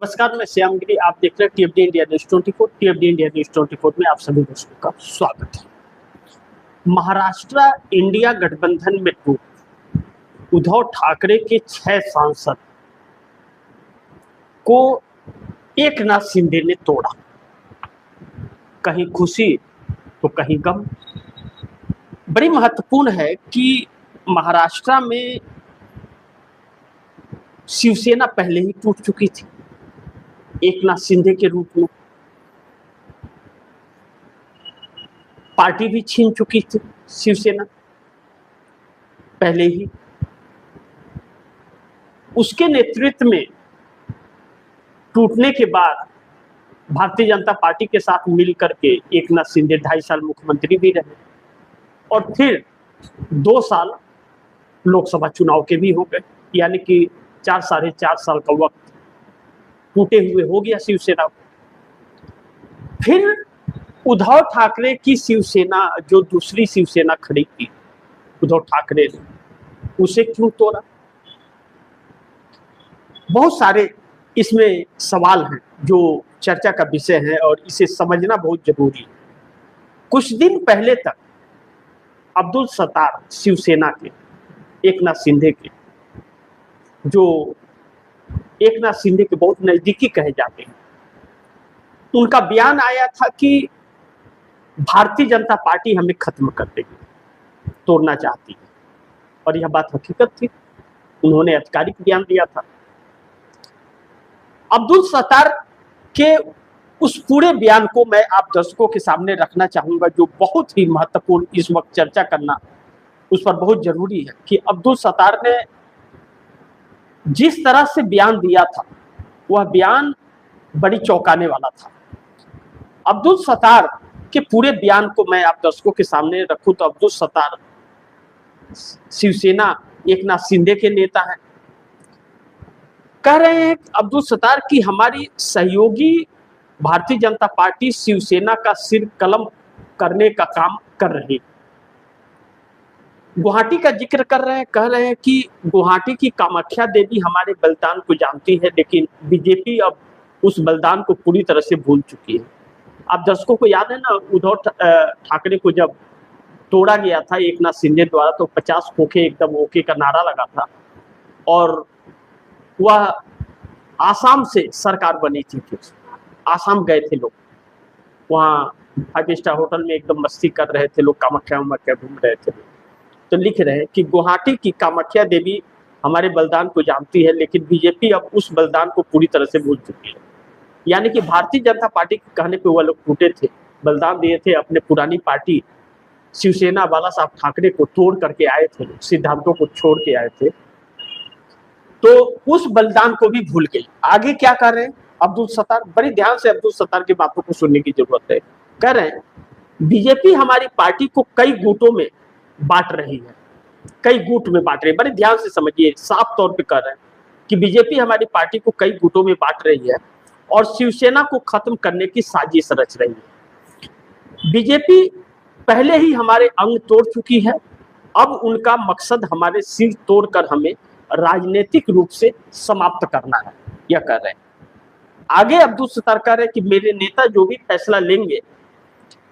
नमस्कार, मैं श्यामगिरी। आप देख रहे हैं टीएफडी इंडिया न्यूज 24। टीएफडी इंडिया न्यूज 24 में आप सभी दर्शकों का स्वागत है। महाराष्ट्र इंडिया गठबंधन में टूट उद्धव ठाकरे के 6 सांसद को एकनाथ शिंदे ने तोड़ा। कहीं खुशी तो कहीं गम। बड़ी महत्वपूर्ण है कि महाराष्ट्र में शिवसेना पहले ही टूट चुकी थी एकनाथ शिंदे के रूप में। पार्टी भी छीन चुकी थी शिवसेना पहले ही। उसके नेतृत्व में टूटने के बाद भारतीय जनता पार्टी के साथ मिलकर के एकनाथ शिंदे 2.5 साल मुख्यमंत्री भी रहे और फिर 2 साल लोकसभा चुनाव के भी हो गए, यानी कि 4-4.5 साल का वक्त टूटे हुए हो गया शिवसेना को। फिर उद्धव ठाकरे की शिवसेना, जो दूसरी शिवसेना खड़ी की उद्धव ठाकरे ने, उसे क्यों तोड़ा? बहुत सारे इसमें सवाल हैं जो चर्चा का विषय है और इसे समझना बहुत जरूरी है। कुछ दिन पहले तक अब्दुल सत्तार शिवसेना के, एकनाथ शिंदे के, जो एकनाथ शिंदे के बहुत नजदीकी कहे जाते हैं, उनका बयान आया था कि भारतीय जनता पार्टी हमें खत्म कर देगी, तोड़ना चाहती है, और यह बात हकीकत थी। उन्होंने आधिकारिक बयान दिया था। अब्दुल सत्तार के उस पूरे बयान को मैं आप दर्शकों के सामने रखना चाहूंगा, जो बहुत ही महत्वपूर्ण इस वक्त चर्चा करना उस पर बहुत जरूरी है कि अब्दुल सत्तार ने जिस तरह से बयान दिया था, वह बयान बड़ी चौंकाने वाला था। अब्दुल सत्तार के पूरे बयान को मैं आप दर्शकों के सामने रखूं तो अब्दुल सत्तार शिवसेना एकनाथ शिंदे के नेता हैं। कह रहे हैं अब्दुल सत्तार की हमारी सहयोगी भारतीय जनता पार्टी शिवसेना का सिर कलम करने का काम कर रही है। गुवाहाटी का जिक्र कर रहे हैं, कह रहे हैं कि गुवाहाटी की कामाख्या देवी हमारे बलिदान को जानती है, लेकिन बीजेपी अब उस बलिदान को पूरी तरह से भूल चुकी है। आप दर्शकों को याद है ना, उद्धव ठाकरे को जब तोड़ा गया था एकनाथ शिंदे द्वारा, तो 50 खोखे एकदम ओके का नारा लगा था और वह आसाम से सरकार बनी थी। आसाम गए थे लोग, वहाँ 5 स्टार होटल में एकदम मस्ती कर रहे थे लोग, कामाख्या घूम रहे थे। तो लिख रहे हैं कि गुवाहाटी की कामाख्या देवी हमारे बलिदान को जानती है, लेकिन बीजेपी अब उस बलिदान को पूरी तरह से भूल चुकी है। यानी कि भारतीय जनता पार्टी के कहने पे वह लोग टूटे थे, बलिदान दिए थे, अपने पुरानी पार्टी शिवसेना बाला साहब ठाकरे को तोड़ करके आए थे, सिद्धांतों को छोड़ के आए थे, तो उस बलिदान को भी भूल गई। आगे क्या कर रहे हैं अब्दुल सत्तार? बड़ी ध्यान से अब्दुल सत्तार की बातों को सुनने की जरूरत है। कह रहे हैं बीजेपी हमारी पार्टी को कई गुटों में बांट रही है, कई गुट में बांट रही है। बड़े ध्यान से समझिए, साफ तौर पे कह रहे हैं कि बीजेपी हमारी पार्टी को कई गुटों में बांट रही है और शिवसेना को खत्म करने की साजिश रच रही है। बीजेपी पहले ही हमारे अंग तोड़ चुकी है, अब उनका मकसद हमारे सिर तोड़कर हमें राजनीतिक रूप से समाप्त करना है, यह कह रहे हैं। आगे अब्दुल सत्तार कह रहे हैं कि मेरे नेता जो भी फैसला लेंगे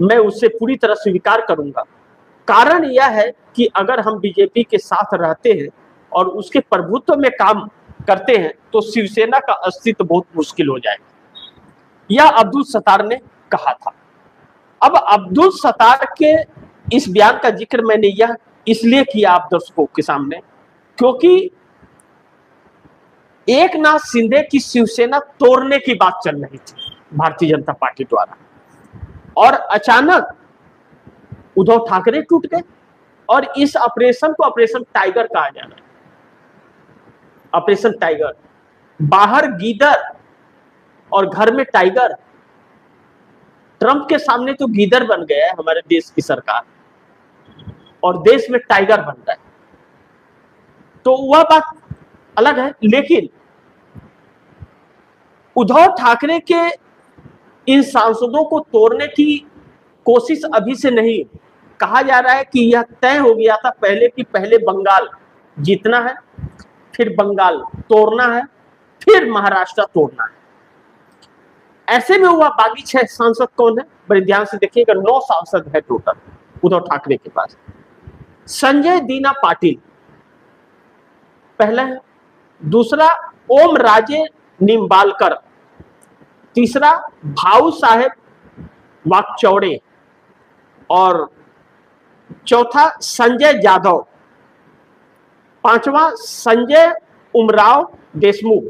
मैं उससे पूरी तरह स्वीकार करूंगा। कारण यह है कि अगर हम बीजेपी के साथ रहते हैं और उसके प्रभुत्व में काम करते हैं तो शिवसेना का अस्तित्व बहुत मुश्किल हो जाएगा, यह अब्दुल सत्तार ने कहा था। अब अब्दुल सत्तार के इस बयान का जिक्र मैंने यह इसलिए किया आप दर्शकों के सामने, क्योंकि एकनाथ शिंदे की शिवसेना तोड़ने की बात चल रही थी भारतीय जनता पार्टी द्वारा, और अचानक उद्धव ठाकरे टूट गए और इस ऑपरेशन को ऑपरेशन टाइगर कहा जा रहा है। ऑपरेशन टाइगर, बाहर गीदड़ और घर में टाइगर। ट्रंप के सामने तो गीदड़ बन गया है हमारे देश की सरकार और देश में टाइगर बन रहा है, तो वह बात अलग है। लेकिन उद्धव ठाकरे के इन सांसदों को तोड़ने की कोशिश अभी से नहीं, कहा जा रहा है कि यह तय हो गया था पहले कि पहले बंगाल जीतना है, फिर बंगाल तोड़ना है, फिर महाराष्ट्र तोड़ना है। ऐसे में हुआ बागी 6 सांसद कौन है, बड़े ध्यान से देखिएगा, 9 सांसद है टोटल उद्धव ठाकरे के पास। संजय दीना पाटिल पहला है, दूसरा ओम राजे निम्बालकर, तीसरा भाऊ साहेब वाकचौड़े, और चौथा संजय यादव, पांचवा संजय उमराव देशमुख,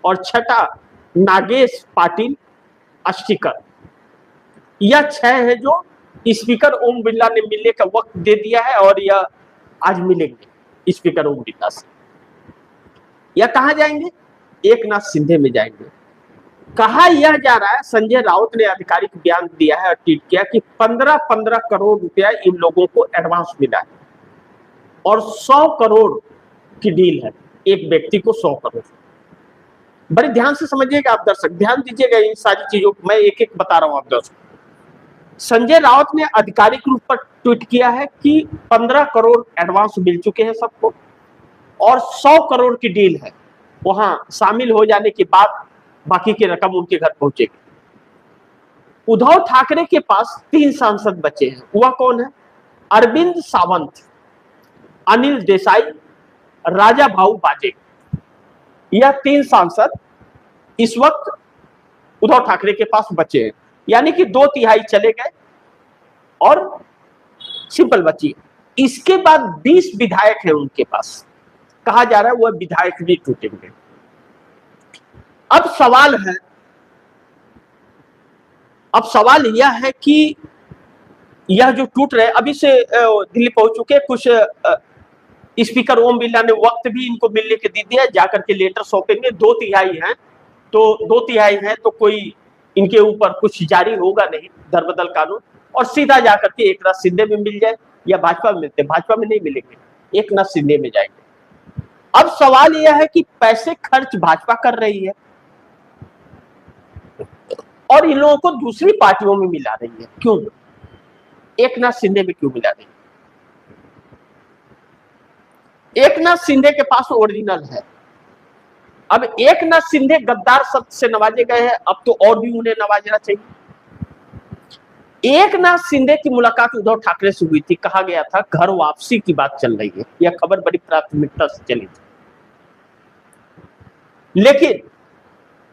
और छठा नागेश पाटिल अस्टिकर। यह 6 है जो स्पीकर ओम बिरला ने मिलने का वक्त दे दिया है, और यह आज मिलेंगे स्पीकर ओम बिरला से। यह कहां जाएंगे? एकनाथ शिंदे में जाएंगे। कहा यह जा रहा है, संजय राउत ने आधिकारिक बयान दिया है और ट्वीट किया कि 15-15 करोड़ रुपया इन लोगों को एडवांस मिला है, और 100 करोड़ की डील है, एक व्यक्ति को 100 करोड़। बड़े ध्यान से समझिएगा आप दर्शक, ध्यान दीजिएगा इन सारी चीजों को, मैं एक एक बता रहा हूं आप दर्शक। संजय राउत ने आधिकारिक रूप पर ट्वीट किया है कि 15 करोड़ एडवांस मिल चुके हैं सबको, और 100 करोड़ की डील है, वहां शामिल हो जाने के बाद बाकी की रकम उनके घर पहुंचेगी। उद्धव ठाकरे के पास 3 सांसद बचे हैं, वह कौन है? अरविंद सावंत, अनिल देसाई, राजा भाऊ बाजे। यह 3 सांसद इस वक्त उद्धव ठाकरे के पास बचे हैं, यानी कि 2/3 चले गए और सिंपल बची। इसके बाद 20 विधायक हैं उनके पास, कहा जा रहा है वह विधायक भी टूटेंगे। अब सवाल यह है कि यह जो टूट रहे, अभी से दिल्ली पहुंच चुके कुछ, स्पीकर ओम बिरला ने वक्त भी इनको मिलने के दे दिया, जाकर के लेटर सौंपेंगे। 2/3 हैं तो 2/3 हैं तो कोई इनके ऊपर कुछ जारी होगा नहीं दरबदल कानून, और सीधा जाकर के एकनाथ शिंदे में मिल जाए, या भाजपा में मिलते, भाजपा में नहीं मिलेंगे, एकनाथ शिंदे में जाएंगे। अब सवाल यह है कि पैसे खर्च भाजपा कर रही है और इन लोगों को दूसरी पार्टियों में मिला रही है, क्यों? एकनाथ शिंदे में क्यों मिला रही है? एकनाथ शिंदे के पास ओरिजिनल है। अब एकनाथ शिंदे गद्दार शब्द से नवाजे गए हैं, अब तो और भी उन्हें नवाजना चाहिए। एकनाथ शिंदे की मुलाकात उद्धव ठाकरे से हुई थी, कहा गया था घर वापसी की बात चल रही है, यह खबर बड़ी प्राथमिकता से चली थी। लेकिन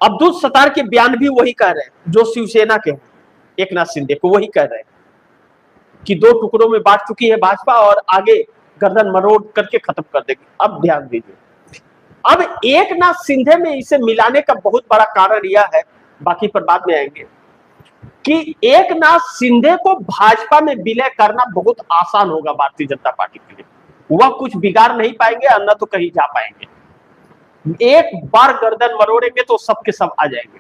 अब्दुल सत्तार के बयान भी वही कह रहे हैं जो शिवसेना के हैं, एकनाथ शिंदे को वही कह रहे हैं कि 2 टुकड़ों में बांट चुकी है भाजपा और आगे गर्दन मरोड़ करके खत्म कर देगी। अब ध्यान दीजिए, अब एकनाथ शिंदे में इसे मिलाने का बहुत बड़ा कारण यह है, बाकी पर बाद में आएंगे, कि एकनाथ शिंदे को भाजपा में विलय करना बहुत आसान होगा भारतीय जनता पार्टी के लिए। वह कुछ बिगाड़ नहीं पाएंगे, अन्ना तो कहीं जा पाएंगे। एक बार गर्दन मरोड़ेंगे तो सब के सब आ जाएंगे,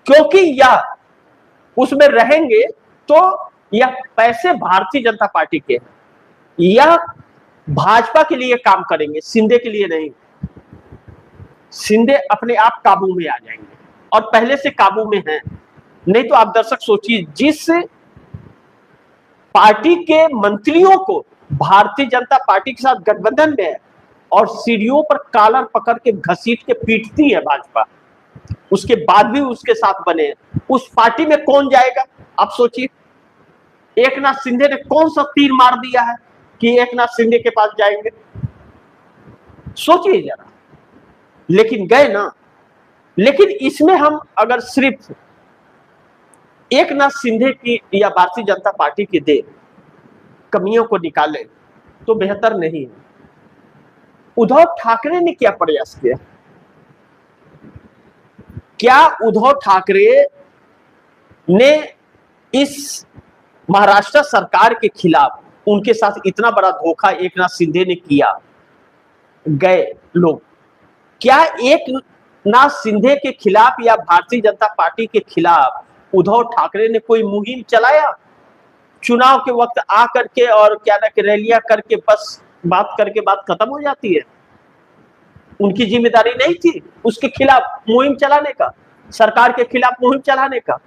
क्योंकि यह उसमें रहेंगे तो यह पैसे भारतीय जनता पार्टी के हैं, यह भाजपा के लिए काम करेंगे, शिंदे के लिए नहीं। शिंदे अपने आप काबू में आ जाएंगे और पहले से काबू में हैं। नहीं तो आप दर्शक सोचिए, जिस पार्टी के मंत्रियों को भारतीय जनता पार्टी के साथ गठबंधन में है और सीढ़ियों पर कालर पकड़ के घसीट के पीटती है भाजपा, उसके बाद भी उसके साथ बने हैं, उस पार्टी में कौन जाएगा? आप सोचिए, एकनाथ शिंदे ने कौन सा तीर मार दिया है कि एकनाथ शिंदे के पास जाएंगे? सोचिए जरा। लेकिन गए ना। लेकिन इसमें हम अगर सिर्फ एकनाथ शिंदे की या भारतीय जनता पार्टी की दे कमियों को निकालें तो बेहतर नहीं है। उद्धव ठाकरे ने क्या प्रयास किया? क्या उद्धव ठाकरे ने इस महाराष्ट्र सरकार के खिलाफ उनके साथ इतना बड़ा धोखा एकनाथ शिंदे ने किया? गए लोग, क्या एकनाथ शिंदे के खिलाफ या भारतीय जनता पार्टी के खिलाफ उद्धव ठाकरे ने कोई मुहिम चलाया? चुनाव के वक्त आ करके और क्या ना कि रैलियां करके बस बात करके बात खत्म हो जाती है? उनकी जिम्मेदारी नहीं थी उसके खिलाफ मुहिम चलाने का, सरकार के खिलाफ मुहिम चलाने का?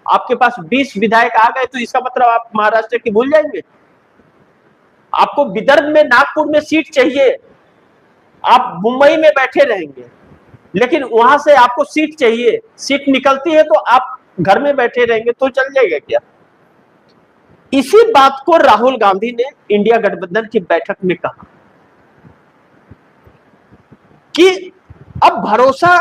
आपके पास 20 विधायक आ गए तो इसका मतलब आप महाराष्ट्र की भूल जाएंगे? आपको विदर्भ में, नागपुर में सीट चाहिए, आप मुंबई में बैठे रहेंगे, लेकिन वहां से आपको सीट चाहिए, सीट निकलती है तो आप घर में बैठे रहेंगे तो चल जाएगा क्या? इसी बात को राहुल गांधी ने इंडिया गठबंधन की बैठक में कहा कि अब भरोसा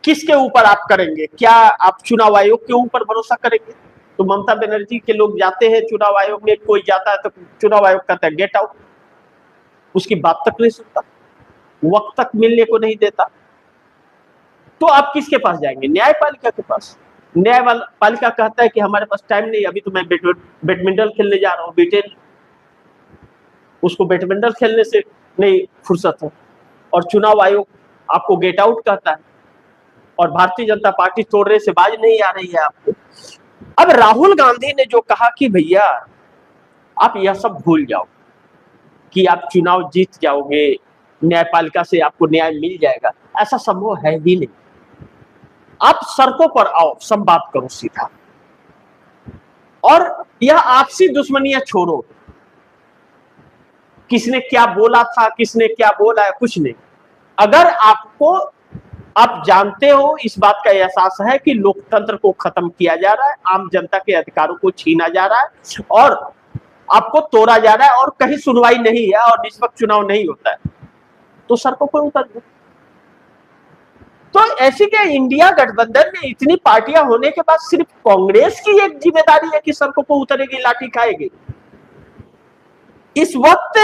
किसके ऊपर आप करेंगे? क्या आप चुनाव आयोग के ऊपर भरोसा करेंगे? तो ममता बनर्जी के लोग जाते हैं चुनाव आयोग में, कोई जाता है तो चुनाव आयोग कहता है गेट आउट, उसकी बात तक नहीं सुनता, वक्त तक मिलने को नहीं देता। तो आप किसके पास जाएंगे? न्यायपालिका के पास। न्यायपालिका कहता है कि हमारे पास टाइम नहीं, अभी तो मैं बैडमिंटन खेलने जा रहा हूँ, ब्रिटेन, उसको बैडमिंटन खेलने से नहीं फुर्सत है। और चुनाव आयोग आपको गेट आउट कहता है, और भारतीय जनता पार्टी तोड़ने से बाज नहीं आ रही है आपको। अब राहुल गांधी ने जो कहा कि भैया आप यह सब भूल जाओ कि आप चुनाव जीत जाओगे, न्यायपालिका से आपको न्याय मिल जाएगा, ऐसा संभव है ही नहीं। आप सड़कों पर आओ, संवाद करो सीधा, और यह आपसी दुश्मनियां छोड़ो। किसने क्या बोला था, किसने क्या बोला है, कुछ नहीं। अगर आपको, आप जानते हो, इस बात का एहसास है कि लोकतंत्र को खत्म किया जा रहा है, आम जनता के अधिकारों को छीना जा रहा है और आपको तोड़ा जा रहा है, और कहीं सुनवाई नहीं है और निष्पक्ष चुनाव नहीं होता है, तो सड़कों पर उतर दो। तो ऐसी के इंडिया गठबंधन में इतनी पार्टियां होने के बाद सिर्फ कांग्रेस की एक जिम्मेदारी है कि सड़कों पर उतरेगी, लाठी खाएगी? इस वक्त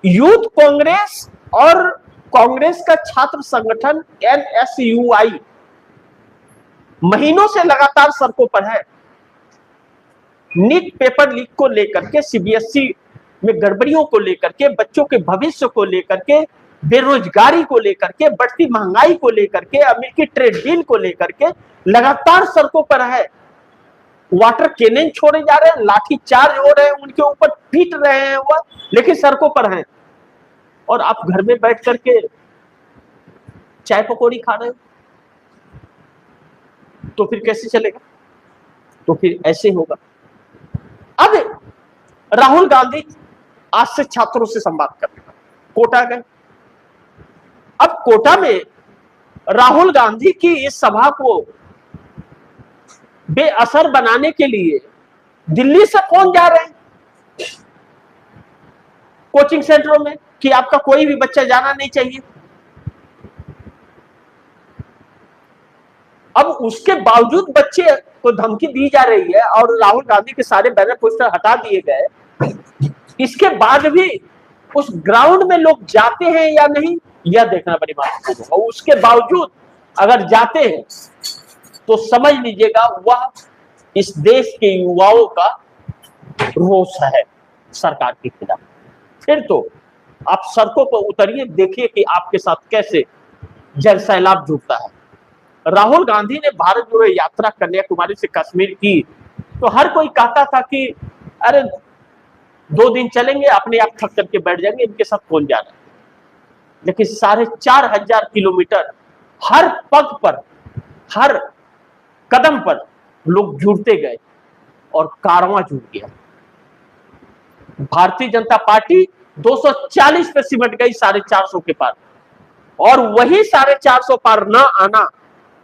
यूथ कांग्रेस और कांग्रेस का छात्र संगठन NSUI महीनों से लगातार सड़कों पर है। नीट पेपर लीक को लेकर के, CBSE में गड़बड़ियों को लेकर के, बच्चों के भविष्य को लेकर के, बेरोजगारी को लेकर के, बढ़ती महंगाई को लेकर के, अमेरिकी ट्रेड डील को लेकर के लगातार सड़कों पर है। वाटर कैनन छोड़े जा रहे हैं, लाठी चार्ज हो रहे हैं, उनके ऊपर पीट रहे हैं वह, लेकिन सड़कों पर हैं। और आप घर में बैठ करके चाय पकौड़ी खा रहे हो, तो फिर कैसे चलेगा? तो फिर ऐसे होगा। अब राहुल गांधी आज से छात्रों से संवाद करने कोटा गए। अब कोटा में राहुल गांधी की इस सभा को बेअसर बनाने के लिए दिल्ली से फोन जा रहे हैं कोचिंग सेंटरों में कि आपका कोई भी बच्चा जाना नहीं चाहिए। अब उसके बावजूद बच्चे को धमकी दी जा रही है और राहुल गांधी के सारे बैनर पोस्टर हटा दिए गए। इसके बाद भी उस ग्राउंड में लोग जाते हैं या नहीं, यह देखना बड़ी महत्वपूर्ण है। और उसके बावजूद अगर जाते हैं तो समझ लीजिएगा वह इस देश के युवाओं का रोष है सरकार के खिलाफ। फिर तो आप सड़कों पर उतरिए, देखिए कि आपके साथ कैसे जन सैलाब जुटता है। राहुल गांधी ने भारत जोड़ो यात्रा कन्याकुमारी से कश्मीर की, तो हर कोई कहता था कि अरे 2 दिन चलेंगे, अपने आप थक करके बैठ जाएंगे, इनके साथ कौन जा रहा है। लेकिन 4,500 किलोमीटर हर पग पर, हर कदम पर लोग जुड़ते गए और कारवां जुड़ गया। भारतीय जनता पार्टी 240 पे सिमट गई 450 के पार, और वही 450 पार ना आना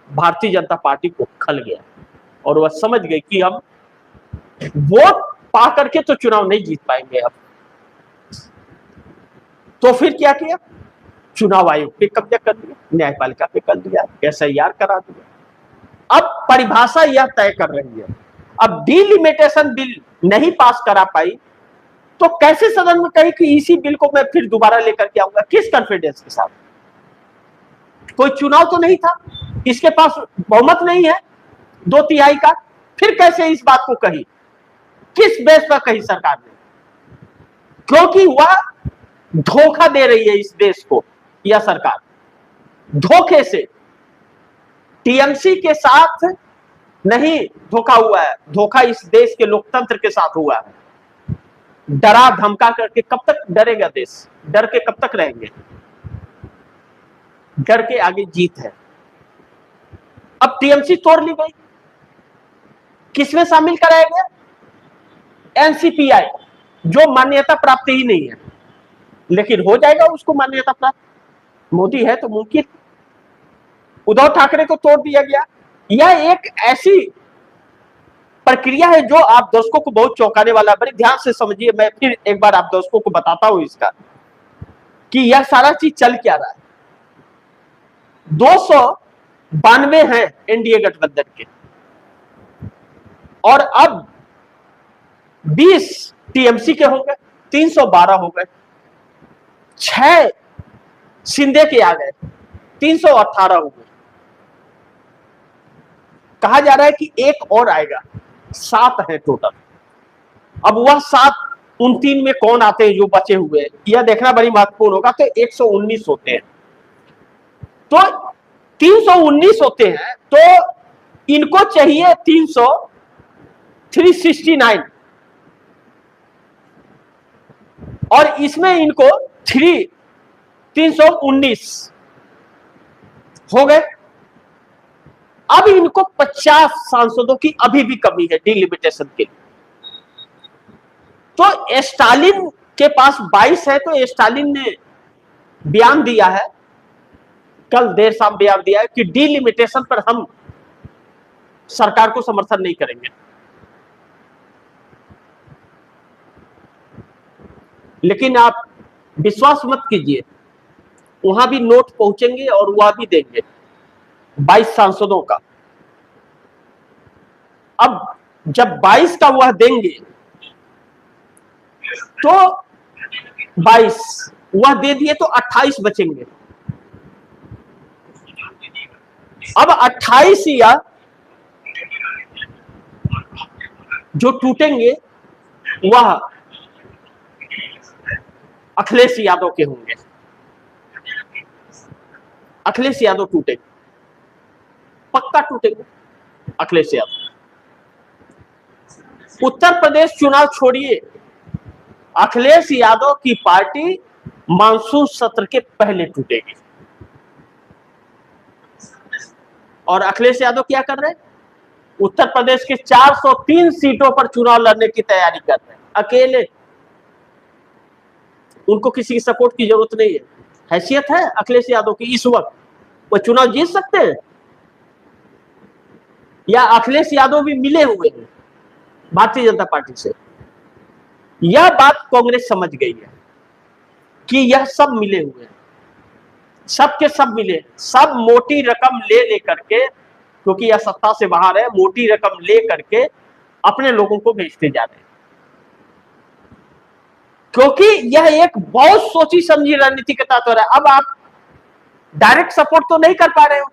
भारतीय जनता पार्टी को खल गया और वह समझ गई कि हम वोट पा करके तो चुनाव नहीं जीत पाएंगे। अब तो फिर क्या किया? चुनाव आयोग पे कब्जा कर दिया, न्यायपालिका पे कर दिया, SIR करा दिया। अब परिभाषा यह तय कर रही है, अब डिलिमिटेशन बिल नहीं पास करा पाई तो कैसे सदन में कही कि इसी बिल को मैं फिर दोबारा लेकर के आऊंगा? किस कॉन्फिडेंस के साथ? कोई चुनाव तो नहीं था, इसके पास बहुमत नहीं है 2/3 का, फिर कैसे इस बात को कही? किस बेस पर कही सरकार ने? क्योंकि वह धोखा दे रही है इस देश को। यह सरकार धोखे से, TMC के साथ नहीं धोखा हुआ है, धोखा इस देश के लोकतंत्र के साथ हुआ है। डरा धमका करके कब तक डरेगा देश? डर के कब तक रहेंगे? डर के आगे जीत है। अब TMC तोड़ ली गई, किसमें शामिल कराया गया? NCPI, जो मान्यता प्राप्त ही नहीं है, लेकिन हो जाएगा उसको मान्यता प्राप्त। मोदी है तो मुमकिन। उद्धव ठाकरे को तोड़ दिया गया, यह एक ऐसी प्रक्रिया है जो आप दर्शकों को बहुत चौंकाने वाला है। बड़ी ध्यान से समझिए, मैं फिर एक बार आप दर्शकों को बताता हूं इसका कि यह सारा चीज चल क्या रहा है। 292 हैं एनडीए गठबंधन के, और अब 20 टीएमसी के हो गए, 312 हो गए, 6 शिंदे के आ गए, 318 हो गए। कहा जा रहा है कि एक और आएगा, 7 है टोटल। अब वह 7 उन 3 में कौन आते हैं जो बचे हुए हैं, यह देखना बड़ी महत्वपूर्ण होगा। तो 119 होते हैं, तो 319 होते हैं, तो इनको चाहिए 369, और इसमें इनको 319 हो गए। अब इनको 50 सांसदों की अभी भी कमी है डिलिमिटेशन के लिए। तो स्टालिन के पास 22 है, तो स्टालिन ने बयान दिया है, कल देर शाम बयान दिया है कि डिलिमिटेशन पर हम सरकार को समर्थन नहीं करेंगे। लेकिन आप विश्वास मत कीजिए, वहां भी नोट पहुंचेंगे और वह भी देंगे 22 सांसदों का। अब जब 22 का वह देंगे तो 22 वह दे दिए तो 28 बचेंगे। अब 28 या जो टूटेंगे वह अखिलेश यादव के होंगे। अखिलेश यादव टूटेंगे, पक्का टूटेंगे अखिलेश यादव। उत्तर प्रदेश चुनाव छोड़िए, अखिलेश यादव की पार्टी मानसून सत्र के पहले टूटेगी। और अखिलेश यादव क्या कर रहे हैं? उत्तर प्रदेश के 403 सीटों पर चुनाव लड़ने की तैयारी कर रहे हैं अकेले। उनको किसी की सपोर्ट की जरूरत नहीं है। हैसियत है अखिलेश यादव की इस वक्त, वो चुनाव जीत सकते हैं। या अखिलेश यादव भी मिले हुए हैं भारतीय जनता पार्टी से। यह बात कांग्रेस समझ गई है कि यह सब मिले हुए हैं, सब के सब मिले, सब मोटी रकम ले लेकर के, क्योंकि यह सत्ता से बाहर है, मोटी रकम ले करके अपने लोगों को भेजते जा रहे हैं। क्योंकि यह एक बहुत सोची समझी रणनीति के तहत हो रहा है। अब आप डायरेक्ट सपोर्ट तो नहीं कर पा रहे हो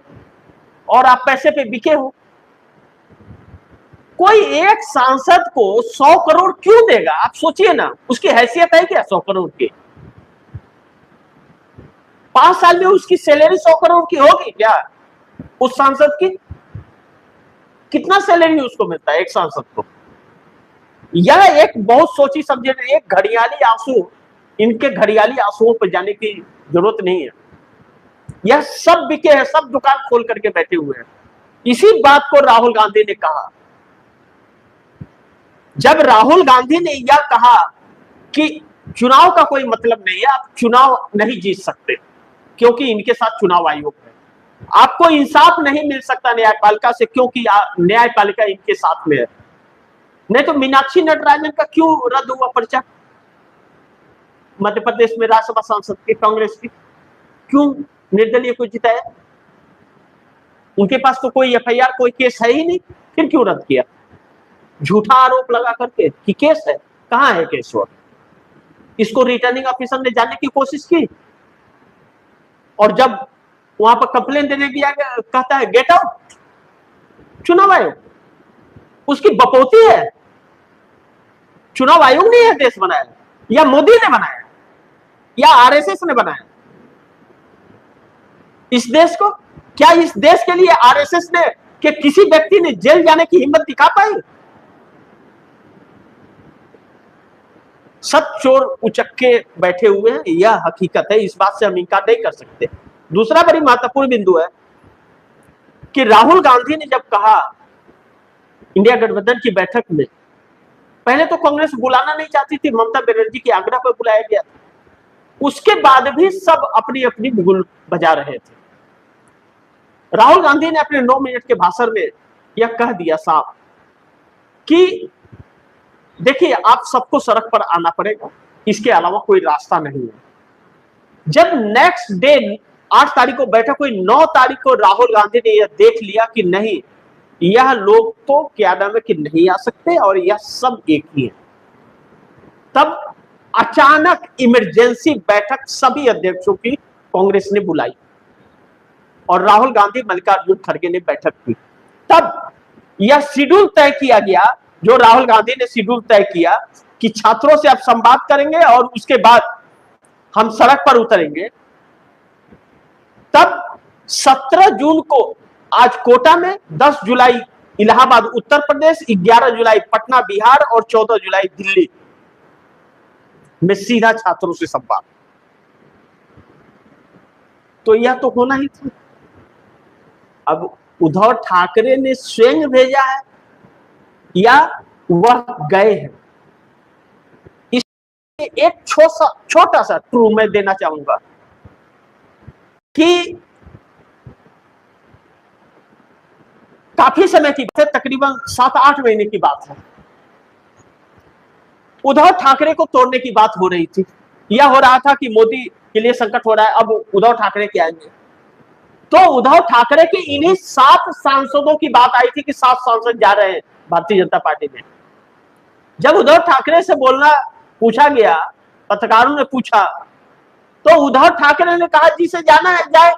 और आप पैसे पे बिके हो। कोई एक सांसद को 100 करोड़ क्यों देगा? आप सोचिए ना, उसकी हैसियत है क्या 100 करोड़ की? 5 साल में उसकी सैलरी 100 करोड़ की होगी क्या? उस सांसद की कितना सैलरी उसको मिलता है एक सांसद को? यह एक बहुत सोची समझी, एक घड़ियाली आंसू, इनके घड़ियाली आंसुओं पर जाने की जरूरत नहीं है। यह सब बिके हैं, सब दुकान खोल करके बैठे हुए हैं। इसी बात को राहुल गांधी ने कहा। जब राहुल गांधी ने यह कहा कि चुनाव का कोई मतलब नहीं है, आप चुनाव नहीं जीत सकते क्योंकि इनके साथ चुनाव आयोग है, आपको इंसाफ नहीं मिल सकता न्यायपालिका से क्योंकि न्यायपालिका इनके साथ में है। नहीं तो मीनाक्षी नटराजन का क्यों रद्द हुआ पर्चा मध्य प्रदेश में राज्यसभा सांसद की, कांग्रेस की? क्यों निर्दलीय को जिताया? उनके पास तो कोई एफआईआर, कोई केस है ही नहीं, फिर क्यों रद्द किया? झूठा आरोप लगा करके कि केस है। कहां है केस? वो इसको रिटर्निंग ऑफिसर ने जानने की कोशिश की और जब वहां पर कंप्लेन देने गया कहता है गेट आउट। चुनाव आयोग उसकी बपौती है। चुनाव आयोग ने यह देश बनाया या मोदी ने बनाया या आरएसएस ने बनाया इस देश को? क्या इस देश के लिए आरएसएस ने कि किसी व्यक्ति ने जेल जाने की हिम्मत दिखा पाई? सब चोर उचक्के बैठे हुए हैं, यह हकीकत है, इस बात से हम इनकार नहीं कर सकते। दूसरा बड़ी महत्वपूर्ण बिंदु है कि राहुल गांधी ने जब कहा इंडिया गठबंधन की बैठक में, पहले तो कांग्रेस बुलाना नहीं चाहती थी, ममता बनर्जी के आग्रह पर बुलाया गया था। उसके बाद भी सब अपनी अपनी बिगुल बजा रहे थे। राहुल गांधी ने अपने 9 मिनट के भाषण में यह कह दिया साफ कि देखिए आप सबको सड़क पर आना पड़ेगा, इसके अलावा कोई रास्ता नहीं है। जब नेक्स्ट डे 8 तारीख को बैठक हुई, 9 तारीख को राहुल गांधी ने यह देख लिया कि नहीं, यह लोग तो क्या नाम है कि नहीं आ सकते और यह सब एक ही है। तब अचानक इमरजेंसी बैठक सभी अध्यक्षों की कांग्रेस ने बुलाई और राहुल गांधी मल्लिकार्जुन खड़गे ने बैठक की। तब यह शेड्यूल तय किया गया, जो राहुल गांधी ने शेड्यूल तय किया कि छात्रों से आप संवाद करेंगे और उसके बाद हम सड़क पर उतरेंगे। तब 17 जून को आज कोटा में, 10 जुलाई इलाहाबाद उत्तर प्रदेश, 11 जुलाई पटना बिहार और 14 जुलाई दिल्ली में सीधा छात्रों से संवाद। तो यह तो होना ही था। अब उद्धव ठाकरे ने स्वयं भेजा है या वह गए हैं, इसमें एक छोटा सा ट्रू मैं देना चाहूंगा कि काफी समय की बात है, तकरीबन 7-8 महीने की बात है, उद्धव ठाकरे को तोड़ने की बात हो रही थी। यह हो रहा था कि मोदी के लिए संकट हो रहा है, अब उद्धव ठाकरे के आएंगे। तो उद्धव ठाकरे के इन्हीं 7 सांसदों की बात आई थी कि 7 सांसद जा रहे हैं भारतीय जनता पार्टी में। जब उद्धव ठाकरे से बोलना पूछा गया, पत्रकारों ने पूछा, तो उद्धव ठाकरे ने कहा जिसे जाना है जाए,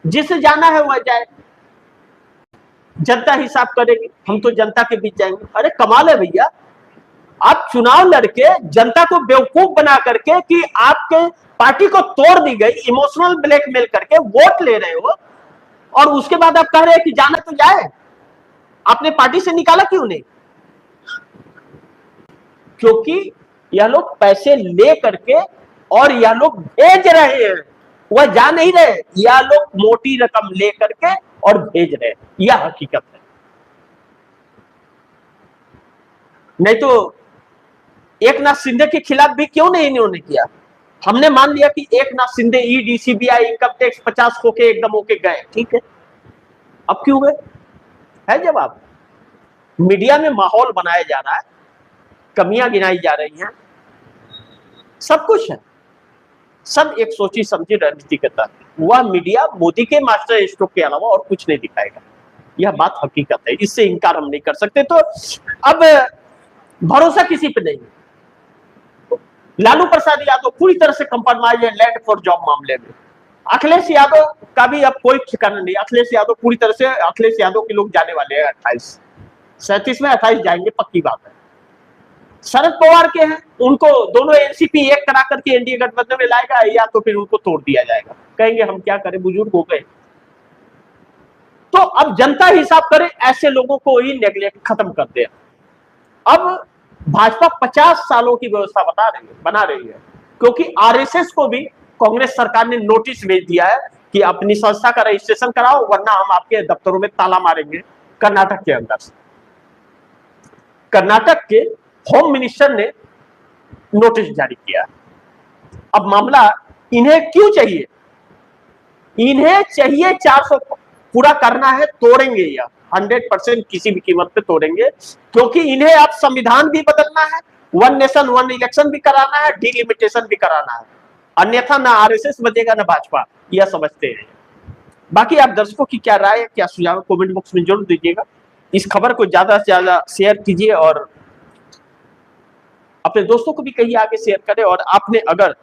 जिसे जाना है वह जाए, जनता हिसाब करेगी, हम तो जनता के बीच जाएंगे। अरे कमाल है भैया, आप चुनाव लड़के जनता को बेवकूफ बना करके कि आपके पार्टी को तोड़ दी गई, इमोशनल ब्लैकमेल करके वोट ले रहे हो, और उसके बाद आप कह रहे हैं कि जाना तो जाए। आपने पार्टी से निकाला क्यों नहीं? क्योंकि यह लोग पैसे ले करके और यह लोग भेज रहे हैं, वह जा नहीं रहे, यह लोग मोटी रकम ले करके और भेज रहे हैं, यह हकीकत है। नहीं तो एकनाथ शिंदे के खिलाफ भी क्यों नहीं इन्होंने किया? हमने मान लिया कि Eknath Shinde ED CBI income tax 50 होके एकदम होके गए, ठीक है, अब क्यों गए है जवाब। मीडिया में माहौल बनाया जा रहा है, कमियां गिनाई जा रही हैं, सब कुछ है, सब एक सोची समझी रणनीति के तहत। वह मीडिया मोदी के मास्टर स्ट्रोक के अलावा और कुछ नहीं दिखाएगा, यह बात हकीकत है, इससे इनकार हम नहीं कर सकते। तो अब भरोसा किसी पे नहीं। लालू प्रसाद यादव पूरी तरह से कंप्रोमाइज है लैंड फॉर जॉब मामले में। अखिलेश यादव का भी अब कोई ठिकाना नहीं। अखिलेश यादव पूरी तरह से, अखिलेश यादव के लोग जाने वाले हैं 37 में 28 जाएंगे, पक्की बात है। शरद पवार के हैं, उनको दोनों एनसीपी एक करा करके एनडीए गठबंधन में लाएगा, या तो फिर उनको तोड़ दिया जाएगा, कहेंगे हम क्या करें, बुजुर्ग हो गए। तो अब जनता हिसाब करे, ऐसे लोगों को ही नेग्लेक्ट खत्म कर दे। अब भाजपा 50 सालों की व्यवस्था बना रही है, क्योंकि आरएसएस को भी कांग्रेस सरकार ने नोटिस भेज दिया है कि अपनी संस्था का रजिस्ट्रेशन कराओ, वरना हम आपके दफ्तरों में ताला मारेंगे। कर्नाटक के अंदर से कर्नाटक के होम मिनिस्टर ने नोटिस जारी किया। अब मामला इन्हें क्यों चाहिए? इन्हें चाहिए 400 पूरा करना है, तोड़ेंगे या 100% किसी भी कीमत पे तोड़ेंगे, क्योंकि इन्हें अब संविधान भी बदलना है, 1 नेशन 1 इलेक्शन भी कराना है, डिलिमिटेशन भी कराना है, अन्यथा ना आरएसएस बचेगा ना भाजपा, यह समझते हैं। बाकी आप दर्शकों की क्या राय है, क्या सुझाव, कमेंट बॉक्स में जरूर दीजिएगा। इस खबर को ज्यादा से ज्यादा शेयर कीजिए और अपने दोस्तों को भी कहिए आगे शेयर करें। और आपने अगर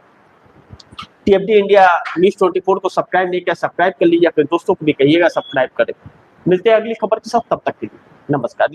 टीएफडी इंडिया न्यूज 24 को सब्सक्राइब नहीं किया, सब्सक्राइब कर लीजिए, अपने दोस्तों को भी कहिएगा सब्सक्राइब करें। मिलते हैं अगली खबर के साथ, तब तक के लिए नमस्कार।